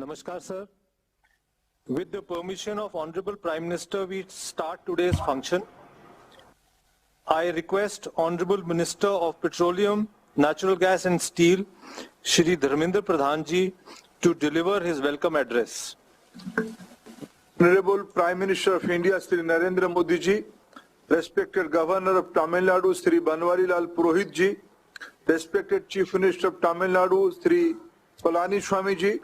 Namaskar, sir. With the permission of Honorable Prime Minister, we start today's function. I request Honorable Minister of Petroleum, Natural Gas and Steel, Shri Dharmendra Pradhan ji, to deliver his welcome address. Honorable Prime Minister of India, Shri Narendra Modi ji, respected Governor of Tamil Nadu, Shri Banwari Lal Purohit ji, respected Chief Minister of Tamil Nadu, Shri Palaniswamy ji,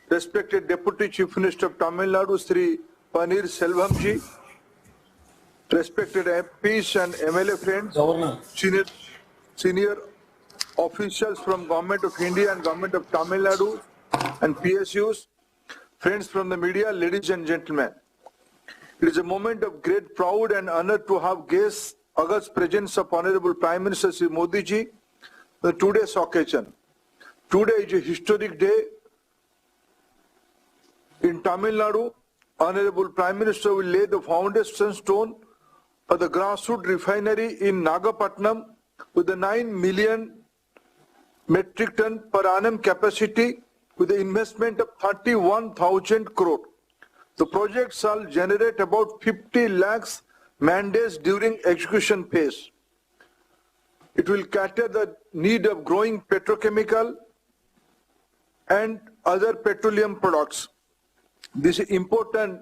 respected Deputy Chief Minister of Tamil Nadu, Shri Paneer Selvam ji, respected MPs and MLA friends, senior officials from Government of India and Government of Tamil Nadu and PSUs, friends from the media, ladies and gentlemen. It is a moment of great pride and honor to have guests august presence of Honorable Prime Minister Shri Modi ji on today's occasion. Today is a historic day in Tamil Nadu. Honorable Prime Minister will lay the foundation stone for the grassroots refinery in Nagapattinam with a 9 million metric ton per annum capacity with an investment of 31,000 crore. The project shall generate about 50 lakhs man-days during execution phase. It will cater the need of growing petrochemical and other petroleum products. This is important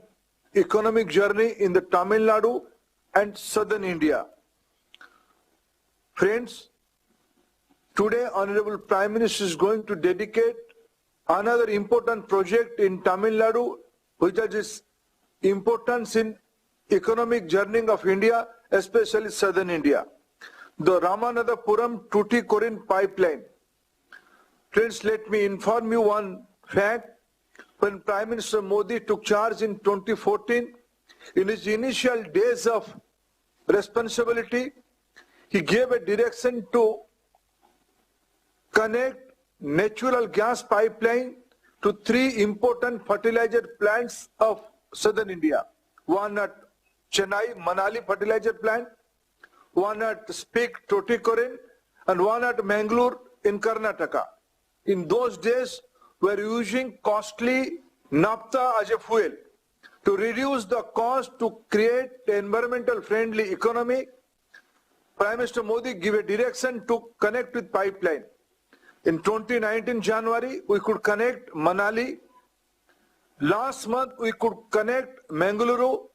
economic journey in the Tamil Nadu and southern India. Friends, today Honorable Prime Minister is going to dedicate another important project in Tamil Nadu, which has its importance in economic journey of India, especially southern India. The Ramanathapuram Tuticorin pipeline. Friends, let me inform you one fact. When Prime Minister Modi took charge in 2014, in his initial days of responsibility, he gave a direction to connect natural gas pipeline to 3 important fertilizer plants of southern India. One at Chennai, Manali fertilizer plant, one at Speke, Tuticorin, and one at Mangalore in Karnataka. In those days, we were using costly naphtha as a fuel. To reduce the cost to create an environmental friendly economy, Prime Minister Modi gave a direction to connect with pipeline. In 2019 January, we could connect Manali. Last month, we could connect Mangaluru.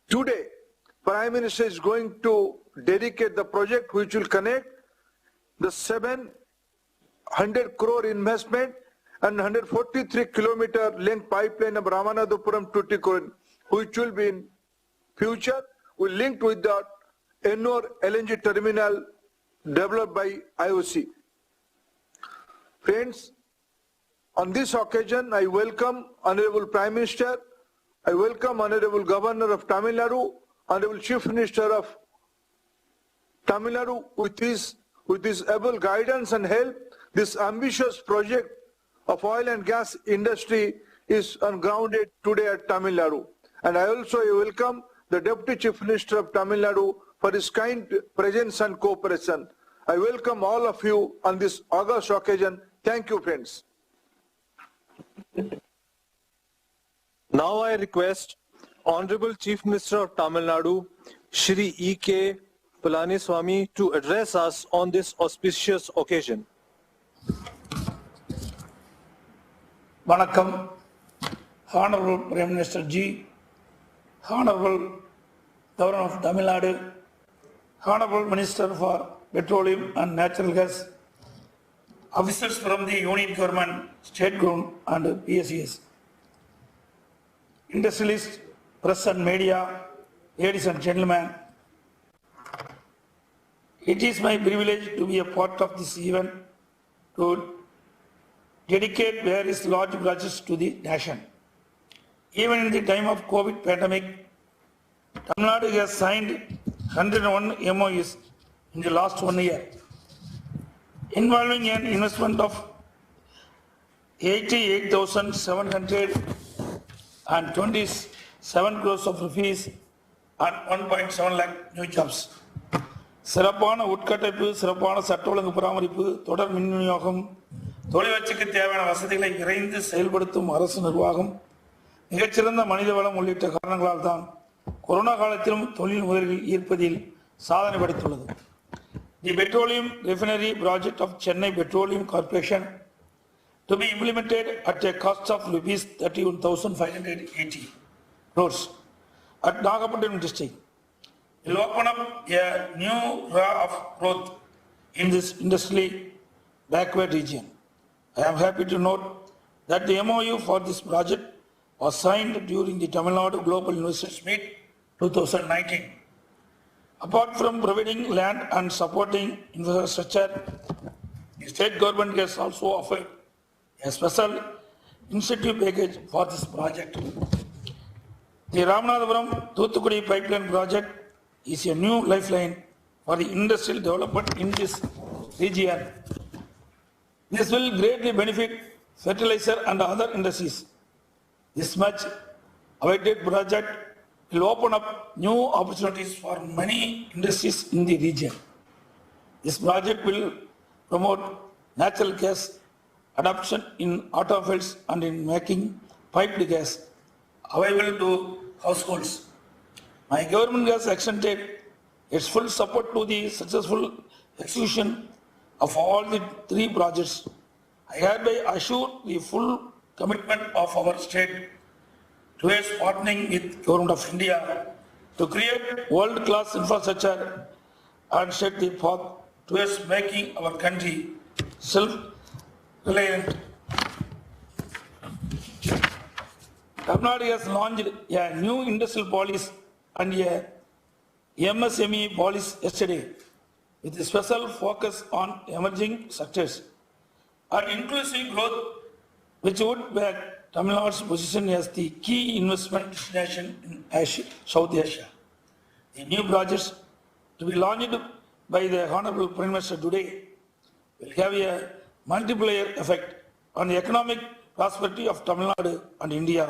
Today, Prime Minister is going to dedicate the project which will connect the 700 crore investment and 143 kilometer length pipeline of Ramanathapuram Tuticorin, which will be in future, will link with the Ennore LNG terminal developed by IOC. Friends, on this occasion, I welcome Honorable Prime Minister, I welcome Honorable Governor of Tamil Nadu, Honorable Chief Minister of Tamil Nadu with his able guidance and help. This ambitious project of oil and gas industry is ungrounded today at Tamil Nadu. And I also welcome the Deputy Chief Minister of Tamil Nadu for his kind presence and cooperation. I welcome all of you on this august occasion. Thank you, friends. Now I request Honorable Chief Minister of Tamil Nadu, Shri E.K. Palaniswamy, to address us on this auspicious occasion. Vanakkam, Honorable Prime Minister Ji, Honorable Governor of Tamil Nadu, Honorable Minister for Petroleum and Natural Gas, officers from the Union Government, State Government and PSUs, industrialists, press and media, ladies and gentlemen, it is my privilege to be a part of this event to dedicate various large projects to the nation. Even in the time of COVID pandemic, Tamil Nadu has signed 101 MOUs in the last 1 year, involving an investment of 88,727 crores of rupees and 1.7 lakh new jobs. சிறப்பான உட்கட்டமைப்பு, சிறப்பான சட்ட ஒழுங்கு பராமரிப்பு, தொடர் மின் விநியோகம், தொழிற்சிக்கு தேவையான வசதிகளை விரைந்து செயல்படுத்தும் அரசு நிர்வாகம், மிகச்சிறந்த மனித வளம் உள்ளிட்ட காரணங்களால் தான் கொரோனா காலத்திலும் தொழில் முதலீடுகள் ஈர்ப்பதில் சாதனை படைத்துள்ளது. The petroleum refinery project of Chennai Petroleum Corporation to be implemented at a cost of rupees 31,580 crores at Nagapattinam district will open up a new era of growth in this industrially backward region. I am happy to note that the MOU for this project was signed during the Tamil Nadu Global Investors Meet 2019. Apart from providing land and supporting infrastructure, the state government has also offered a special incentive package for this project. The Ramanathapuram Thuthukudi pipeline project is a new lifeline for the industrial development in this region. This will greatly benefit fertilizer and other industries. This much awaited project will open up new opportunities for many industries in the region. This project will promote natural gas adoption in automobiles and in making piped gas available to households. My government has extended its full support to the successful execution of all the three projects. I hereby assure the full commitment of our state towards partnering with Government of India to create world-class infrastructure and set the path towards making our country self-reliant. Tamil Nadu has launched a new industrial policy and a MSME policy yesterday with a special focus on emerging sectors and inclusive growth, which would back Tamil Nadu's position as the key investment destination in Asia, South Asia. The new projects to be launched by the Honorable Prime Minister today will have a multiplier effect on the economic prosperity of Tamil Nadu and India.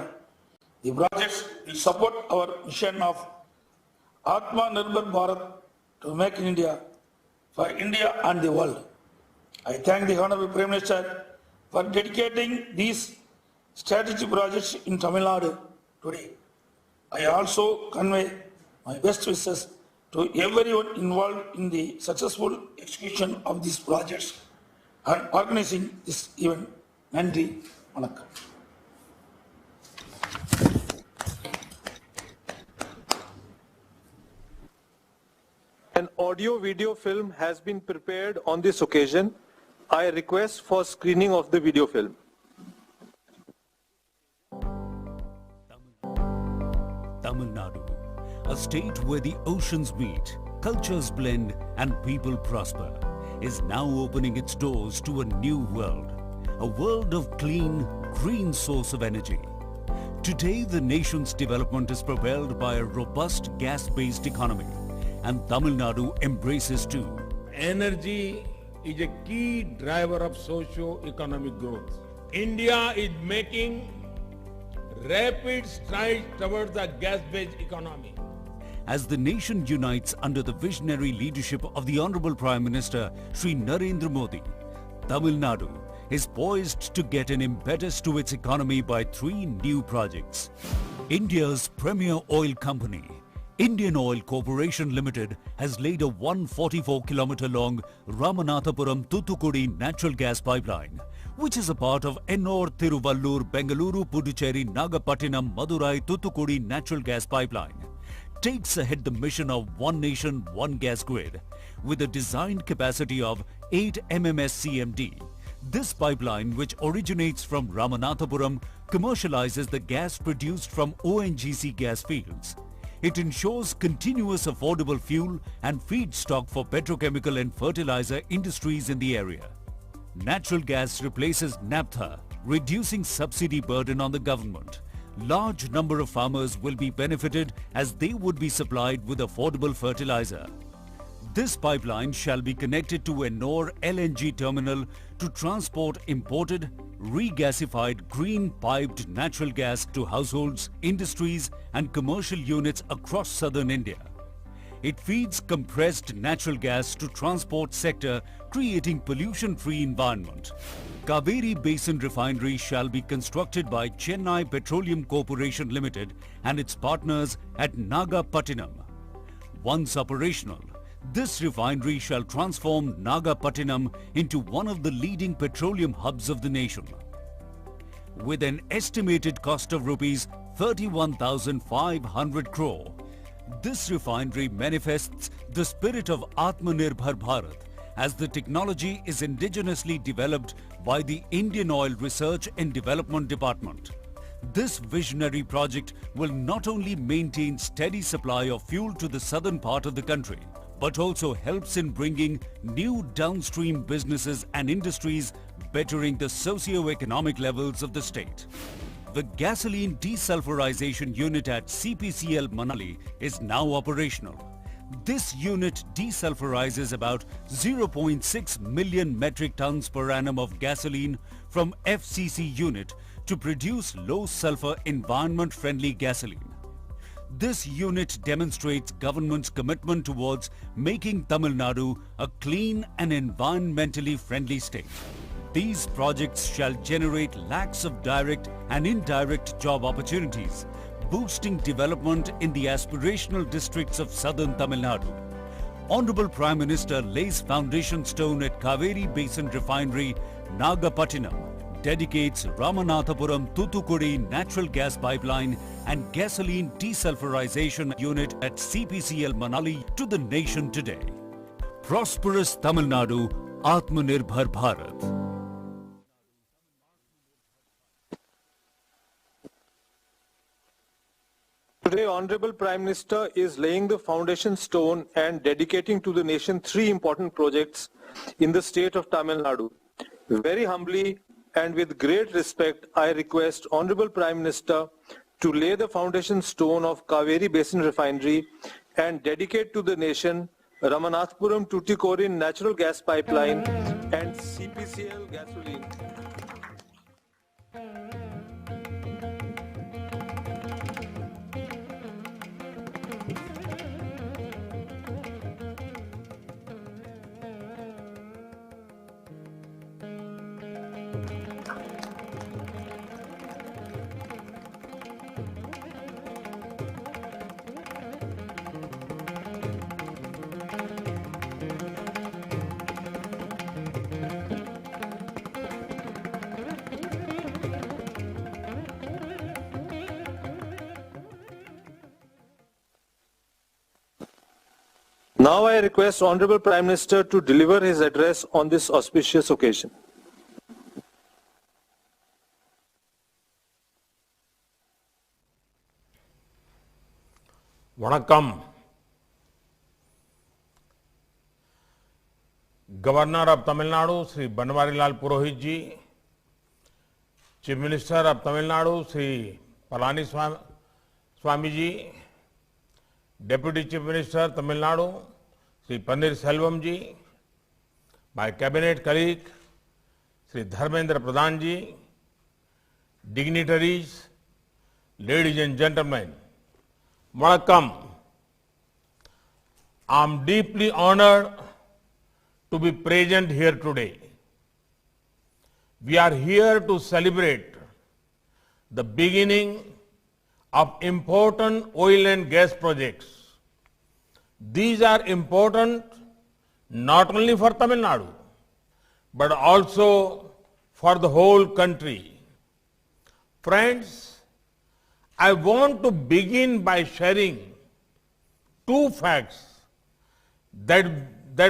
The projects will support our mission of Atma Nirbhar Bharat to make in India for India and the world. I thank the Honorable Prime Minister for dedicating these strategic projects in Tamil Nadu today. I also convey my best wishes to everyone involved in the successful execution of these projects and organizing this event. Nandri, vanakkam. An audio-video film has been prepared on this occasion. I request for screening of the video film. Tamil Nadu, a state where the oceans meet, cultures blend and people prosper, is now opening its doors to a new world, a world of clean, green source of energy. Today, the nation's development is propelled by a robust gas-based economy, and Tamil Nadu embraces too. Energy is a key driver of socio-economic growth. India is making rapid strides towards the gas-based economy. As the nation unites under the visionary leadership of the Honorable Prime Minister Shri Narendra Modi, Tamil Nadu is poised to get an impetus to its economy by three new projects. India's premier oil company, Indian Oil Corporation Limited, has laid a 144-kilometer-long Ramanathapuram Thuthukudi natural gas pipeline, which is a part of Ennore-Thiruvallur Bengaluru Puducherry Nagapattinam Madurai Thuthukudi natural gas pipeline. Takes ahead the mission of One Nation, One Gas Grid with a designed capacity of 8 MMSCMD. This pipeline, which originates from Ramanathapuram, commercializes the gas produced from ONGC gas fields. It ensures continuous affordable fuel and feedstock for petrochemical and fertilizer industries in the area. Natural gas replaces naphtha, reducing subsidy burden on the government. Large number of farmers will be benefited as they would be supplied with affordable fertilizer. This pipeline shall be connected to Ennore LNG terminal to transport imported, regasified green piped natural gas to households, industries and commercial units across southern India. It feeds compressed natural gas to transport sector, creating pollution-free environment. Kaveri Basin Refinery shall be constructed by Chennai Petroleum Corporation Limited and its partners at Nagapattinam. Once operational, this refinery shall transform Nagapattinam into one of the leading petroleum hubs of the nation. With an estimated cost of rupees 31,500 crore, this refinery manifests the spirit of Atmanirbhar Bharat as the technology is indigenously developed by the Indian Oil Research and Development Department. This visionary project will not only maintain steady supply of fuel to the southern part of the country, but also helps in bringing new downstream businesses and industries, bettering the socio-economic levels of the state. The gasoline desulfurization unit at CPCL Manali is now operational. This unit desulfurizes about 0.6 million metric tons per annum of gasoline from FCC unit to produce low-sulfur environment-friendly gasoline. This unit demonstrates government's commitment towards making Tamil Nadu a clean and environmentally friendly state. These projects shall generate lakhs of direct and indirect job opportunities, boosting development in the aspirational districts of southern Tamil Nadu. Honorable Prime Minister lays foundation stone at Kaveri Basin Refinery, Nagapattinam, dedicates Ramanathapuram Thoothukudi natural gas pipeline and gasoline desulfurization unit at CPCL Manali to the nation today. Prosperous Tamil Nadu, Atmanirbhar Bharat. Today, Honorable Prime Minister is laying the foundation stone and dedicating to the nation 3 important projects in the state of Tamil Nadu. Very humbly and with great respect, I request Honorable Prime Minister to lay the foundation stone of Kaveri Basin Refinery and dedicate to the nation Ramanathapuram Tuticorin natural gas pipeline and CPCL gasoline. Now I request Honorable Prime Minister to deliver his address on this auspicious occasion. Vanakkam. Governor of Tamil Nadu, Sri Banwarilal Purohit ji, Chief Minister of Tamil Nadu, Sri Palani Swami ji, Deputy Chief Minister Tamil Nadu, Sri Pannir Selvam ji, my cabinet colleague, Sri Dharmendra Pradhan ji, dignitaries, ladies and gentlemen, Vanakkam. I am deeply honored to be present here today. We are here to celebrate the beginning of important oil and gas projects. These are important not only for Tamil Nadu, but also for the whole country. Friends, I want to begin by sharing 2 facts that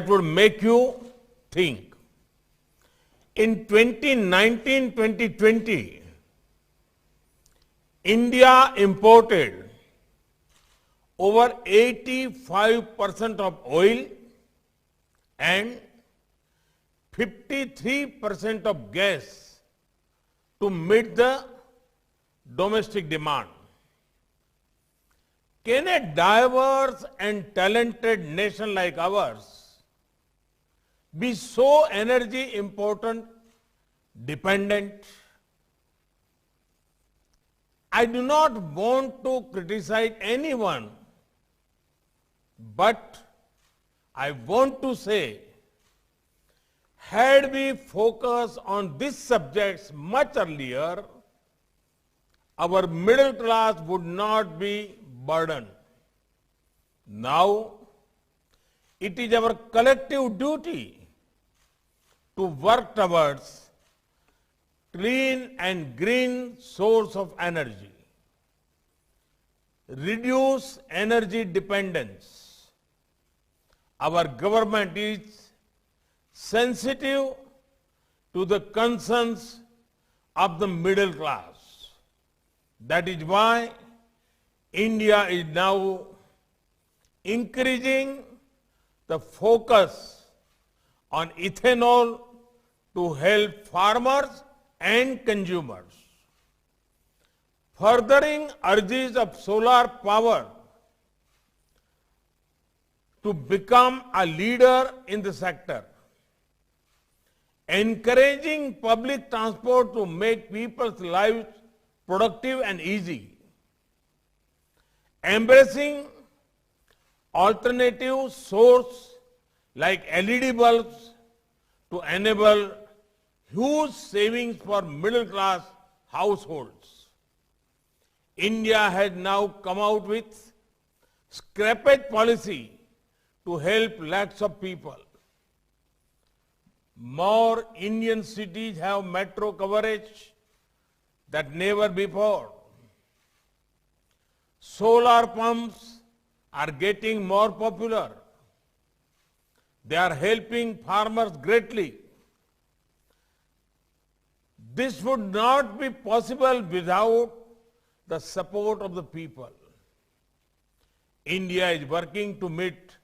would make you think. In 2019-2020, India imported over 85% of oil and 53% of gas to meet the domestic demand. Can a diverse and talented nation like ours be so energy important, dependent? I do not want to criticize anyone But I want to say, had we focused on these subjects much earlier, our middle class would not be burdened. Now, it is our collective duty to work towards clean and green source of energy, reduce energy dependence. Our government is sensitive to the concerns of the middle class. That is why India is now increasing the focus on ethanol to help farmers and consumers. Furthering urges of solar power to become a leader in the sector. Encouraging public transport to make people's lives productive and easy. Embracing alternative source like LED bulbs to enable huge savings for middle class households. India has now come out with scrappage policy to help lakhs of people. More Indian cities have metro coverage than never before. Solar pumps are getting more popular. They are helping farmers greatly. This would not be possible without the support of the people. India is working to meet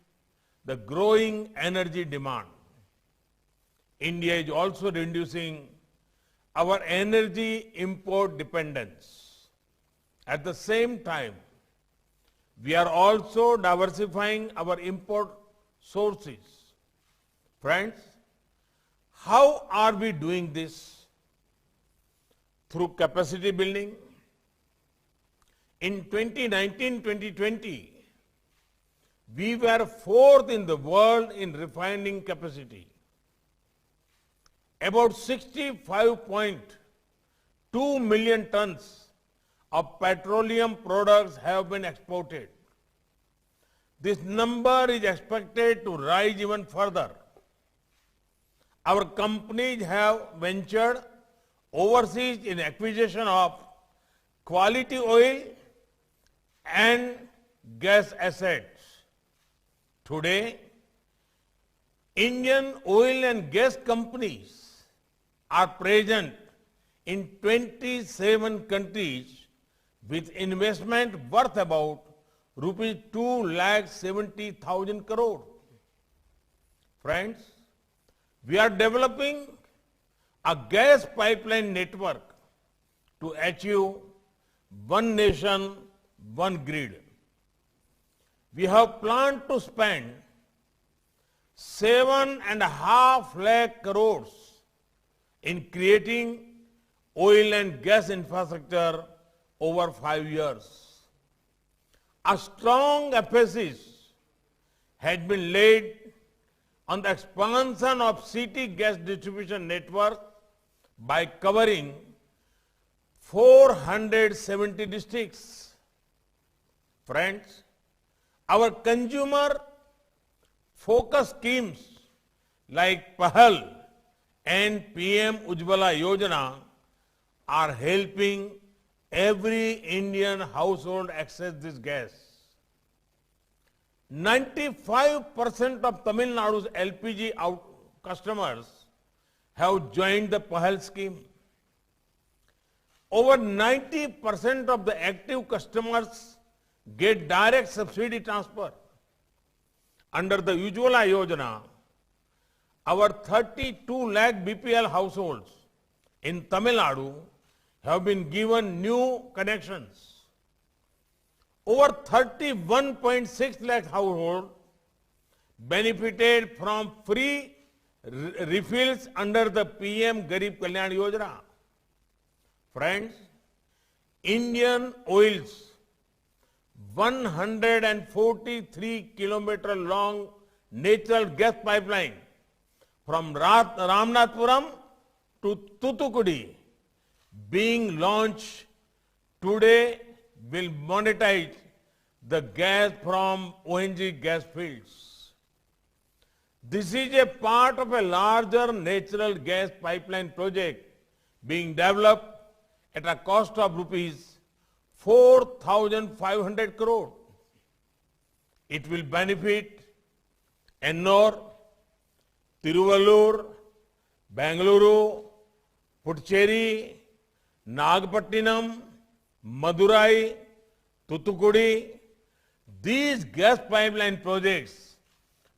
the growing energy demand. India is also reducing our energy import dependence. At the same time, we are also diversifying our import sources. Friends, how are we doing this? Through capacity building. In 2019-2020, we were fourth in the world in refining capacity. About 65.2 million tons of petroleum products have been exported. This number is expected to rise even further. Our companies have ventured overseas in acquisition of quality oil and gas assets. Today, Indian oil and gas companies are present in 27 countries with investment worth about rupees 2,70,000 crore. Friends, we are developing a gas pipeline network to achieve one nation, one grid. We have planned to spend 7.5 lakh crores in creating oil and gas infrastructure over 5 years. A strong emphasis has been laid on the expansion of city gas distribution network by covering 470 districts. Friends, our consumer focus schemes like PAHAL and PM Ujjwala Yojana are helping every Indian household access this gas. 95% of Tamil Nadu's LPG customers have joined the PAHAL scheme. Over 90% of the active customers get direct subsidy transfer. Under the Ujjwala Yojana, our 32 lakh BPL households in Tamil Nadu have been given new connections. Over 31.6 lakh households benefited from free refills under the PM Garib Kalyan Yojana. Friends, Indian oils 143-kilometer long natural gas pipeline from Ramanathapuram to Thoothukudi being launched today will monetize the gas from ONG gas fields. This is a part of a larger natural gas pipeline project being developed at a cost of rupees 4,500 crore. It will benefit Ennore, Tiruvallur, Bengaluru, Puducherry, Nagapattinam, Madurai, Thoothukudi. These gas pipeline projects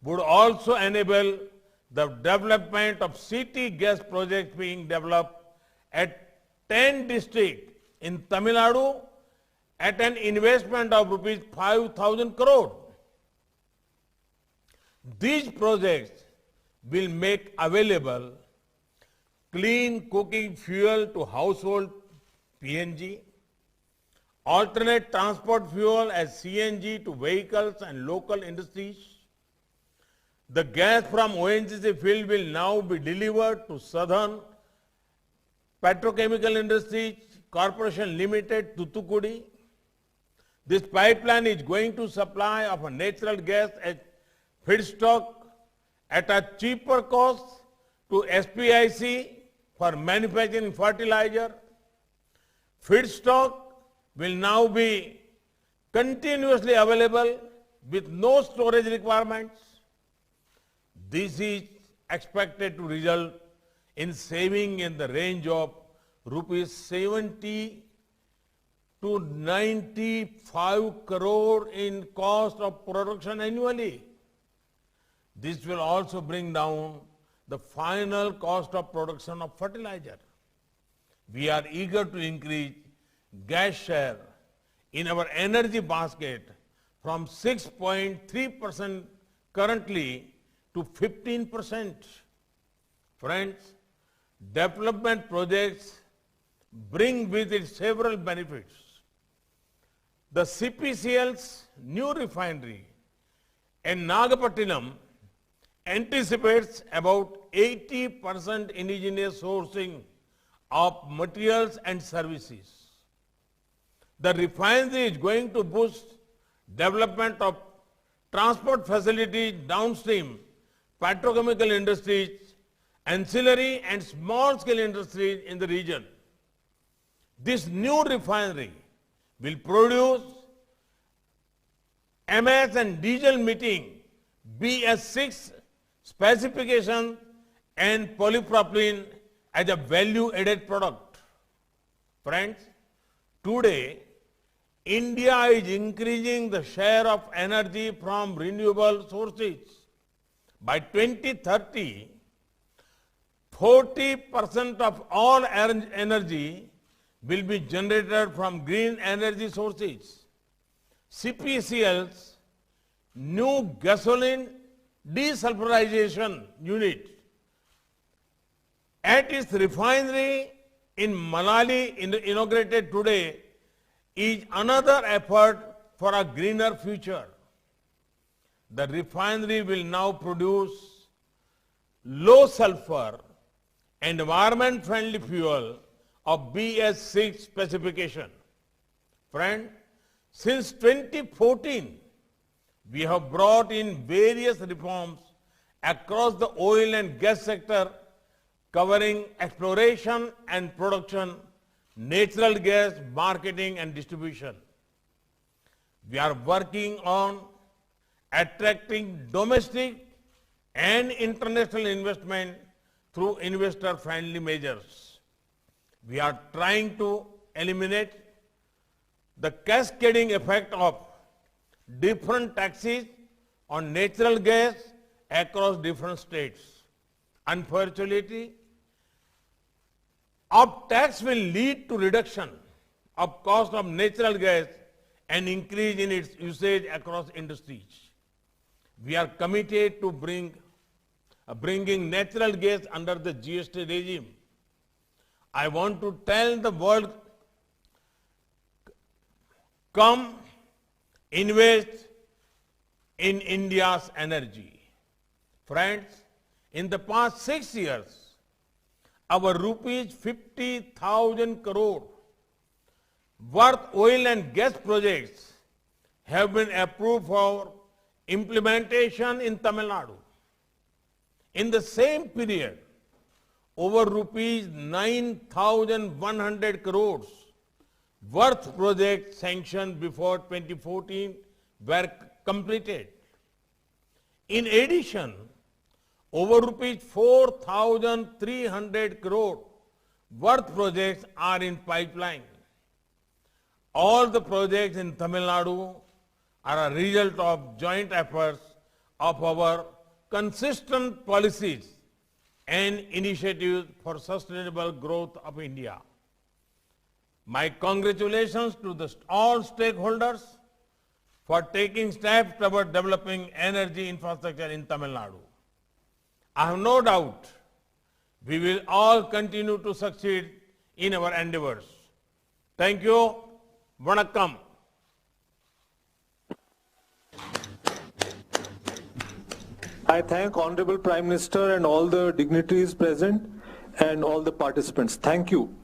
would also enable the development of city gas projects being developed at 10 districts in Tamil Nadu at an investment of rupees 5,000 crore. These projects will make available clean cooking fuel to household PNG, alternate transport fuel as CNG to vehicles and local industries. The gas from ONGC field will now be delivered to Southern Petrochemical Industries Corporation Limited, Thoothukudi. This pipeline is going to supply of a natural gas as feedstock at a cheaper cost to SPIC for manufacturing fertilizer. Feedstock will now be continuously available with no storage requirements. This is expected to result in saving in the range of rupees 70 to 95 crore in cost of production annually. This will also bring down the final cost of production of fertilizer. We are eager to increase gas share in our energy basket from 6.3% currently to 15%. Friends, development projects bring with it several benefits. The CPCL's new refinery in Nagapattinam anticipates about 80% indigenous sourcing of materials and services. The refinery is going to boost development of transport facilities downstream, petrochemical industries, ancillary and small-scale industries in the region. This new refinery will produce MS and diesel meeting BS6 specification and polypropylene as a value-added product. Friends, today, India is increasing the share of energy from renewable sources. By 2030, 40% of all energy will be generated from green energy sources. CPCL's new gasoline desulfurization unit at its refinery in Manali inaugurated today is another effort for a greener future. The refinery will now produce low sulfur and environment friendly fuel of BS6 specification. Friend, since 2014, we have brought in various reforms across the oil and gas sector covering exploration and production, natural gas marketing and distribution. We are working on attracting domestic and international investment through investor-friendly measures. We are trying to eliminate the cascading effect of different taxes on natural gas across different states. Unfortunately, up tax will lead to reduction of cost of natural gas and increase in its usage across industries. We are committed to bringing natural gas under the GST regime. I want to tell the world, come, invest in India's energy. Friends, in the past 6 years, our rupees 50,000 crore worth oil and gas projects have been approved for implementation in Tamil Nadu. In the same period, over rupees 9,100 crores worth projects sanctioned before 2014 were completed. In addition, over rupees 4,300 crore worth projects are in pipeline. All the projects in Tamil Nadu are a result of joint efforts of our consistent policies and initiatives for sustainable growth of India. My congratulations to all stakeholders for taking steps toward developing energy infrastructure in Tamil Nadu. I have no doubt we will all continue to succeed in our endeavors. Thank you. Vanakkam. I thank Honorable Prime Minister and all the dignitaries present and all the participants. Thank you.